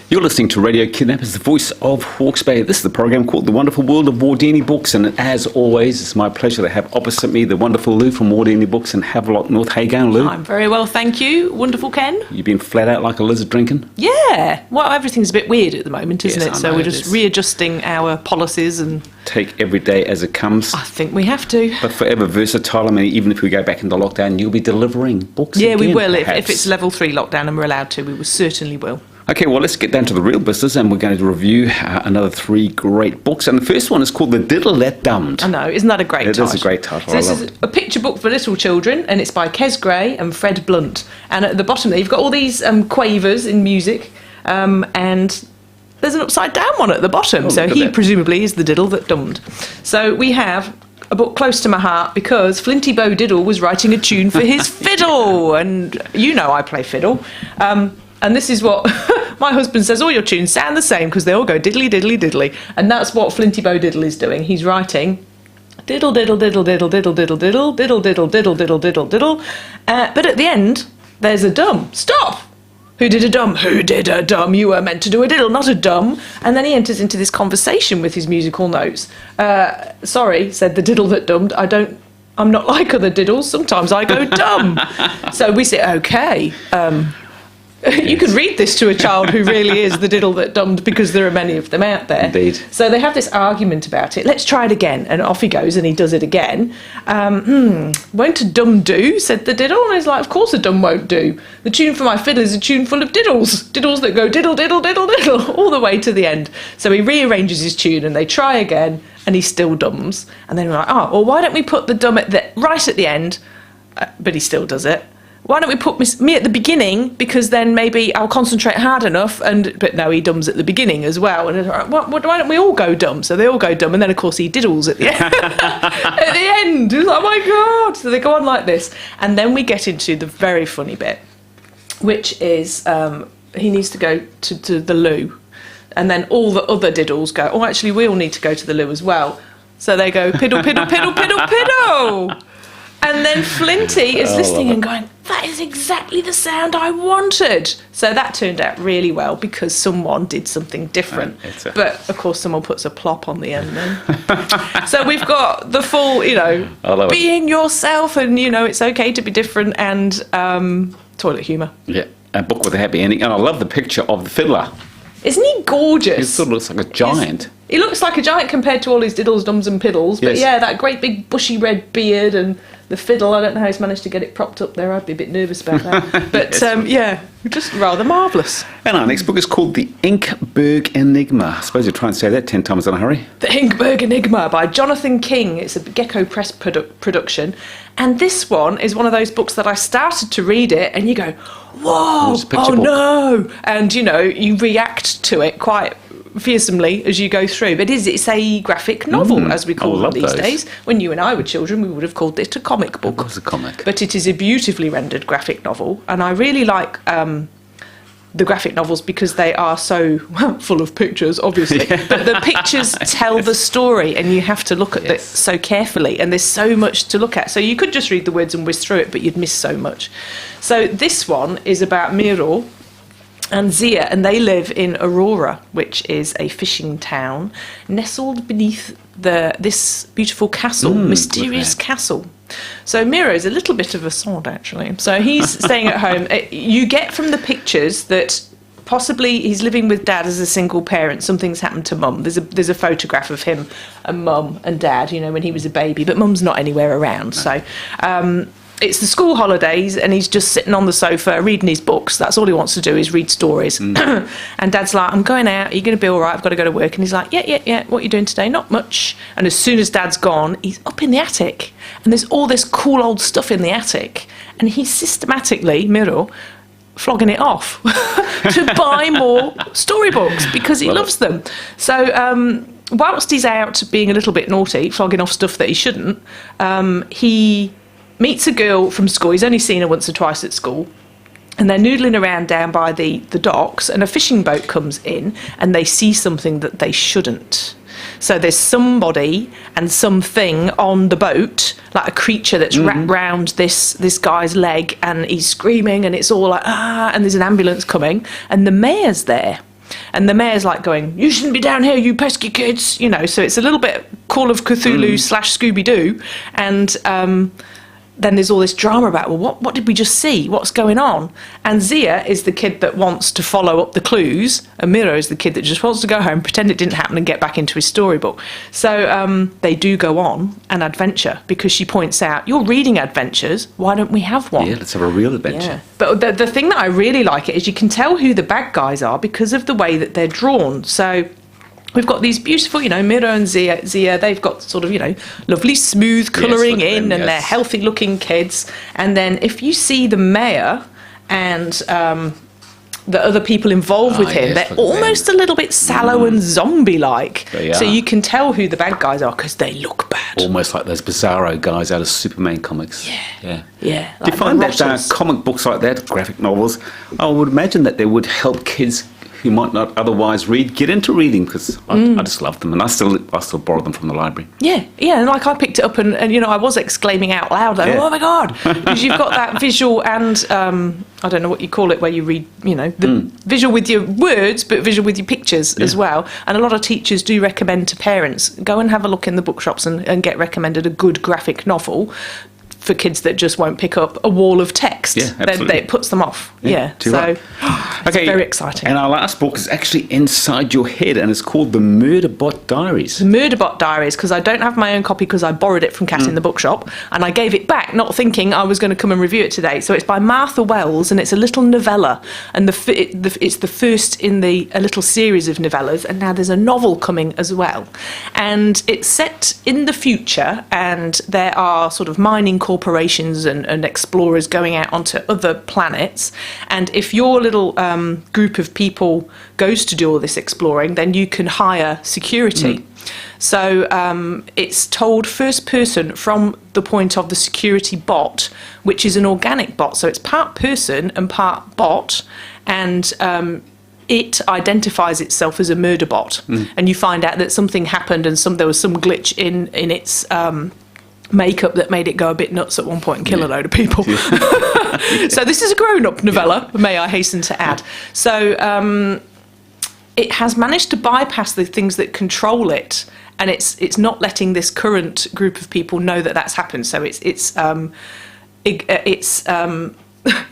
You're listening to Radio Kidnappers, the voice of Hawke's Bay. This is the program called The Wonderful World of Wardini Books, and as always, it's my pleasure to have opposite me the wonderful Lou from Wardini Books in Havelock North. How you going, Lou? I'm very well, thank you. Wonderful, Ken. You've been flat out like a lizard drinking? Yeah. Well, everything's a bit weird at the moment, isn't Yes, it? I So know we're it just is. readjusting our policies and... Take every day as it comes. I think we have to. But forever versatile. I mean, even if we go back into lockdown, you'll be delivering books Yeah, we again, will. If perhaps. it's level 3 lockdown and we're allowed to, we certainly will. Okay, well, let's get down to the real business, and we're going to review another 3 great books. And the first one is called The Diddle, Dummed. I know, isn't that a great title? It is a great title. So I this love is it. a picture book for little children, and it's by Kes Gray and Fred Blunt. And at the bottom there, you've got all these quavers in music, and there's an upside down one at the bottom. Oh, so look at he that. presumably is the Diddle that Dummed. So we have a book close to my heart because Flinty Bo Diddle was writing a tune for his fiddle, and you know I play fiddle. And this is what my husband says, all your tunes sound the same because they all go diddly, diddly, diddly. And that's what Flinty Bo Diddle is doing. He's writing diddle, diddle, diddle, diddle, diddle, diddle, diddle, diddle, diddle, diddle, diddle, diddle, diddle. But at the end, there's a dum. Stop! Who did a dum? Who did a dum? You were meant to do a diddle, not a dum. And then he enters into this conversation with his musical notes. Sorry, said the diddle that dummed, I'm not like other diddles. Sometimes I go dumb. So we say, okay. You can read this to a child who really is the diddle that dummed because there are many of them out there. Indeed. So they have this argument about it. Let's try it again. And off he goes and he does it again. Won't a dum do? Said the diddle. And he's like, of course a dum won't do. The tune for my fiddle is a tune full of diddles. Diddles that go diddle, diddle, diddle, diddle, all the way to the end. So he rearranges his tune and they try again and he still dums. And then we're like, oh, well, why don't we put the dum right at the end? But he still does it. Why don't we put me at the beginning, because then maybe I'll concentrate hard enough. But no, he dums at the beginning as well. And why don't we all go dumb? So they all go dumb, and then of course he diddles at the end. At the end, it's like, oh my god! So they go on like this, and then we get into the very funny bit, which is he needs to go to the loo, and then all the other diddles go. Oh, actually, we all need to go to the loo as well. So they go piddle, piddle, piddle, piddle, piddle. And then Flinty is listening and going, that is exactly the sound I wanted. So that turned out really well because someone did something different. But, of course, someone puts a plop on the end then. So we've got the full, being yourself and, it's okay to be different and toilet humour. Yeah, a book with a happy ending. And I love the picture of the fiddler. Isn't he gorgeous? He sort of looks like a giant. He looks like a giant compared to all his diddles, dums and piddles. But Yes. yeah, that great big bushy red beard and the fiddle, I don't know how he's managed to get it propped up there. I'd be a bit nervous about that. But yeah, just rather marvellous. And our next book is called The Inkberg Enigma. I suppose you'll try and say that 10 times in a hurry. The Inkberg Enigma by Jonathan King. It's a Gecko Press production. And this one is one of those books that I started to read it and you go, whoa, It's a picture oh book. no. And, you react to it quite fearsomely as you go through. But it's a graphic novel, as we call them love these those. days. When you and I were children, we would have called it a comic book. It was a comic. But it is a beautifully rendered graphic novel. And I really like the graphic novels because they are so full of pictures, obviously. But the pictures tell the story and you have to look at it so carefully. And there's so much to look at. So you could just read the words and whiz through it, but you'd miss so much. So this one is about Miro and Zia, and they live in Aurora, which is a fishing town nestled beneath this beautiful castle, mysterious castle. So Miro's a little bit of a sod, actually. So he's staying at home. You get from the pictures that possibly he's living with dad as a single parent. Something's happened to mum. There's a photograph of him and mum and dad, when he was a baby, but mum's not anywhere around. So it's the school holidays and he's just sitting on the sofa reading his books. That's all he wants to do is read stories. And dad's like, I'm going out. Are you going to be all right? I've got to go to work. And he's like, yeah. What are you doing today? Not much. And as soon as dad's gone, he's up in the attic. And there's all this cool old stuff in the attic. And he's systematically, Miro, flogging it off to buy more storybooks because he loves them. So whilst he's out being a little bit naughty, flogging off stuff that he shouldn't, he meets a girl from school. He's only seen her once or twice at school. And they're noodling around down by the docks and a fishing boat comes in and they see something that they shouldn't. So there's somebody and something on the boat, like a creature that's wrapped round this guy's leg and he's screaming and it's all like, and there's an ambulance coming and the mayor's there. And the mayor's like going, "You shouldn't be down here, you pesky kids," you know. So it's a little bit Call of Cthulhu / Scooby-Doo. And then there's all this drama about, well, what did we just see? What's going on? And Zia is the kid that wants to follow up the clues, and Miro is the kid that just wants to go home, pretend it didn't happen, and get back into his storybook. So they do go on an adventure, because she points out, "You're reading adventures, why don't we have one?" Yeah, let's have a real adventure. Yeah. But the thing that I really like it is you can tell who the bad guys are because of the way that they're drawn. So we've got these beautiful, you know, Miro and Zia, they've got sort of, you know, lovely smooth colouring and they're healthy looking kids. And then if you see the mayor and the other people involved with him, they're almost a little bit sallow and zombie-like. So you can tell who the bad guys are because they look bad. Almost like those Bizarro guys out of Superman comics. Yeah. Do you find that comic books like that, graphic novels, I would imagine that they would help kids who might not otherwise read get into reading, because I just love them, and I still borrow them from the library. Yeah, and like I picked it up and you know, I was exclaiming out loud, like, "Oh my God," because you've got that visual and I don't know what you call it, where you read, you know, the visual with your words, but visual with your pictures as well. And a lot of teachers do recommend to parents, go and have a look in the bookshops and get recommended a good graphic novel for kids that just won't pick up a wall of text. Yeah, absolutely. It puts them off. So right. it's very exciting. And our last book is actually inside your head, and it's called The Bott Diaries. The Bott Diaries, because I don't have my own copy because I borrowed it from Cat in the bookshop, and I gave it back not thinking I was going to come and review it today. So it's by Martha Wells, and it's a little novella, and it's the first in a little series of novellas, and now there's a novel coming as well. And it's set in the future, and there are sort of mining corporations and explorers going out onto other planets, and if your little group of people goes to do all this exploring, then you can hire security. So it's told first person from the point of the security bot, which is an organic bot, so it's part person and part bot, and it identifies itself as a murder bot, and you find out that something happened and there was some glitch in its makeup that made it go a bit nuts at one point and kill a load of people. So this is a grown-up novella, may I hasten to add. So it has managed to bypass the things that control it, and it's not letting this current group of people know that that's happened. So it's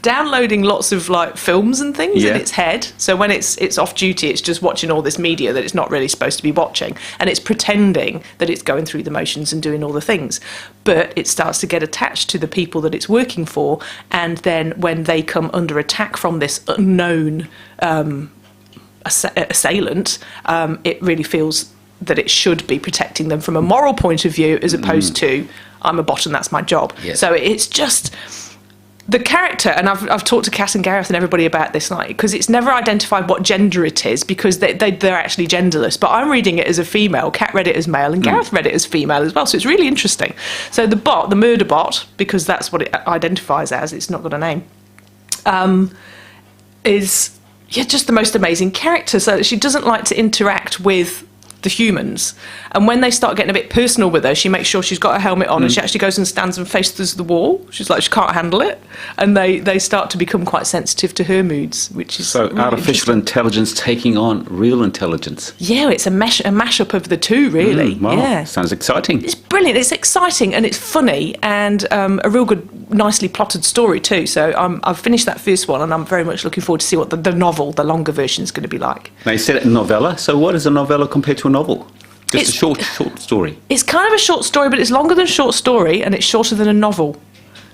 downloading lots of like films and things in its head. So when it's off duty, it's just watching all this media that it's not really supposed to be watching, and it's pretending that it's going through the motions and doing all the things. But it starts to get attached to the people that it's working for, and then when they come under attack from this unknown assailant, it really feels that it should be protecting them from a moral point of view, as opposed to, I'm a bot and that's my job. So it's just the character, and I've talked to Kat and Gareth and everybody about this, like, because it's never identified what gender it is, because they're actually genderless. But I'm reading it as a female, Kat read it as male, and Gareth read it as female as well. So it's really interesting. So the bot, the murder bot, because that's what it identifies as, it's not got a name, is just the most amazing character. So she doesn't like to interact with the humans, and when they start getting a bit personal with her, she makes sure she's got her helmet on, and she actually goes and stands and faces the wall. She's like, she can't handle it, and they start to become quite sensitive to her moods, which is so really artificial intelligence taking on real intelligence. It's a mashup of the two, really. Sounds exciting. It's brilliant. It's exciting and it's funny, and a real good, nicely plotted story too. So I've finished that first one, and I'm very much looking forward to see what the novel, the longer version, is going to be like. Now you said it novella, so what is a novella compared to a novel? Just a short story. It's kind of a short story, but it's longer than short story, and it's shorter than a novel.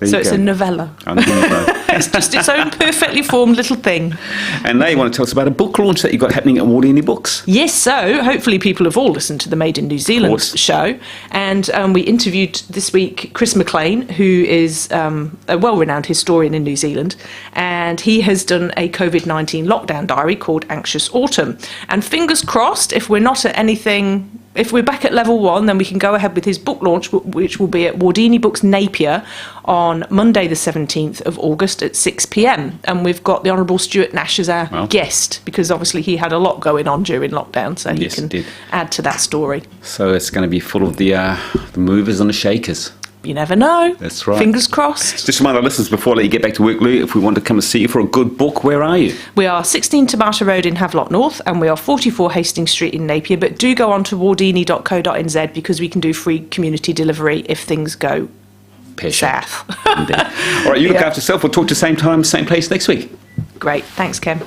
So it's a novella. It's just its own perfectly formed little thing. And now you want to tell us about a book launch that you've got happening at Wardini Books. Yes, so hopefully people have all listened to the Made in New Zealand show. And we interviewed this week Chris McLean, who is a well-renowned historian in New Zealand. And he has done a COVID-19 lockdown diary called Anxious Autumn. And fingers crossed, if we're not at anything... If we're back at level 1, then we can go ahead with his book launch, which will be at Wardini Books Napier on Monday the 17th of August at 6 p.m. And we've got the Honourable Stuart Nash as our guest, because obviously he had a lot going on during lockdown, so he can add to that story. So it's going to be full of the movers and the shakers. you never know. That's right. Fingers crossed. Just remind our listeners before I let you get back to work, Lou, if we want to come and see you for a good book, where are you? We are 16 Tomato Road in Havelock North, and we are 44 Hastings Street in Napier. But do go on to wardini.co.nz because we can do free community delivery if things go south. All right, you look after yourself. We'll talk to you same time, same place next week. Great. Thanks, Ken.